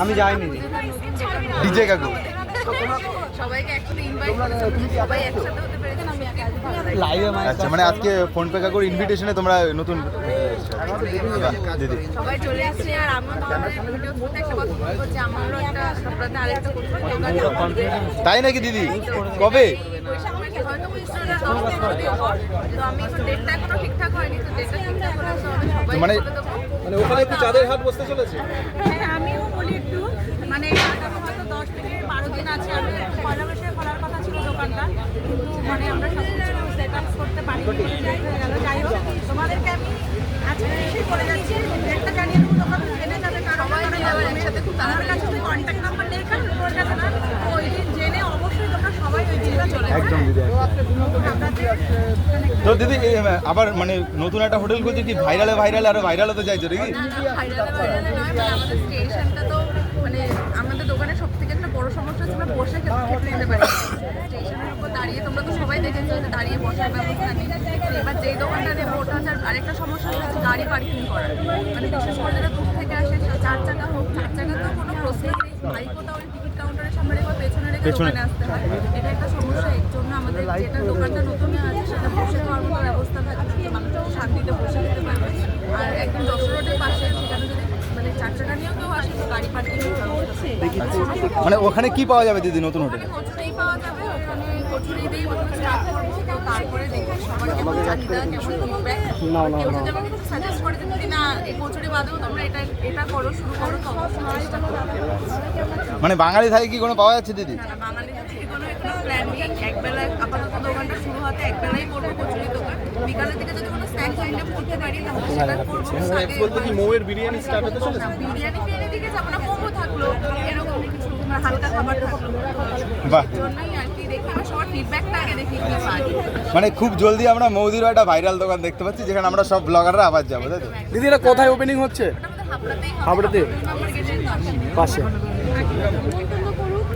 আমি যাইনি ডিজে কাকু সবাইকে একসাথে ইনভাইট করেছে, সবাই একসাথে হতে পেরেছেন। আমি লাইভে আচ্ছা মানে আজকে ফোনপে কাকুর ইনভিটেশনে তোমরা নতুন দিদি সবাই চলে এসেছে। আর আমার ভিডিও করতে একটা কথা বলবো যে আমারও একটা সপ্তাহে আরেকটা করতে তাই নাকি দিদি কবে হয়তো বুঝছো না, 10 দিনের পর। তো আমি এখন ডেটটা এখনো ঠিকঠাক হয়নি, তো ডেটটা ঠিকঠাক হলে সবাই মানে মানে ওখানে একটু চাঁদের হাট বসতে চলেছে। হ্যাঁ, আমিও বলি একটু, মানে এরকম হয়তো 10 থেকে 12 দিন আছে। আমি পয়লা বৈশাখে খোলার কথা ছিল দোকানটা, কিন্তু মানে আমরা সব কিছু সেট আপ করতে পারিনি, লেট হয়ে গেল। যাই হোক, তোমাদেরকে আমি আজকে এসে করে যাচ্ছি, ডেটটা জানিয়ে দেবো, তখন জেনে যাবে। সবাই যাবে একসাথে, খুব আমার কাছে তো কন্ট্যাক্ট নাম্বার নেই, কারণ তোর কাছে না, ওই দিন জেনে অবশ্যই তোমরা সবাই ওই দিনটা চলে যাবে। একদম দিদি তো দিদি আবার মানে নতুন একটা হোটেল খুলছে কি ভাইরালে আরো ভাইরাল হতে চাইছো নাকি ভাইরালে নয়, মানে আমাদের স্টেশনটা তো মানে আমাদের দোকানের সব থেকে একটা বড় সমস্যা হচ্ছে আমরা বসে খেতে নিতে পারি। স্টেশনের উপর দাঁড়িয়ে তোমরা তো সবাই দেখেছো যে দাঁড়িয়ে বসার ব্যবস্থা নেই। এবার যেই দোকানটা নেবো ওটা হচ্ছে আরেকটা সমস্যা হচ্ছে গাড়ি পার্কিং করা। মানে বিশেষ করে যারা দূর থেকে আসে, 4 চাকা হোক, 4 চাকা তো কোনো প্রসেস নেই, বাইকও তাও টিকিট কাউন্টারের সামনে রেখে পেছনে রেখে দোকানে আসতে হয়। এটা একটা সমস্যা। এর জন্য আমাদের যেটা দোকানটা নতুন আছে সেটা বসে খাওয়ার মতো ব্যবস্থা থাকে, মানুষ শান্তিতে বসে খেতে পারবে। আর একদম যশোর রোডের পাশে, সেখানে যদি মানে 4 চাকা নিয়েও কেউ আসে তো গাড়ি পার্কিং মানে ওখানে কি পাওয়া যাবে দিদি নতুন হোটেলে কচুরি পাওয়া যাবে। ওখানে কচুরি দিয়ে প্রথমে স্টার্ট করবো, তো তারপরে দেখি সবার কেমন চাহিদা, কেমন ফিডব্যাক। কেউ যদি আমাকে কিছু সাজেস্ট করে যে যদি না এই কচুরি বাদেও তোমরা এটা করো, শুরু করো, তো অবশ্যই চেষ্টা করবো। মানে বাঙালি থাই কি কোনো পাওয়া যাচ্ছে দিদি না না, বাঙালিদের থেকে কোনো এখনো প্ল্যান নেই। একবেলা আপাতত দোকানটা শুরু হতে একবেলাই করবো কচুরি দোকান। বিকালের দিকে যদি কোনো স্ন্যাক্স আইটেম করতে পারি তাহলে সেটা করবো। বলতে কি মৌয়ের বিরিয়ানি স্টার্ট হতে চলেছে? বিরিয়ানি দিকে যাবো না, মোমো থাকলো, এরকম কিছু হালকা খাবার থাকলো। বাহ জন্যই আর কি দেখি আমরা সবার ফিডব্যাকটা আগে দেখি কি পাই। মানে খুব জলদি আমরা মৌদিরও একটা ভাইরাল দোকান দেখতে পাচ্ছি যেখানে আমরা সব ব্লগাররা আবার যাবো তাই তো দিদি এটা কোথায় ওপেনিং হচ্ছে? ওটা আমাদের হাবড়াতেই হবে। হাবড়াতে? আমার গেটের পাশে। নিমন্ত্রণ করুক।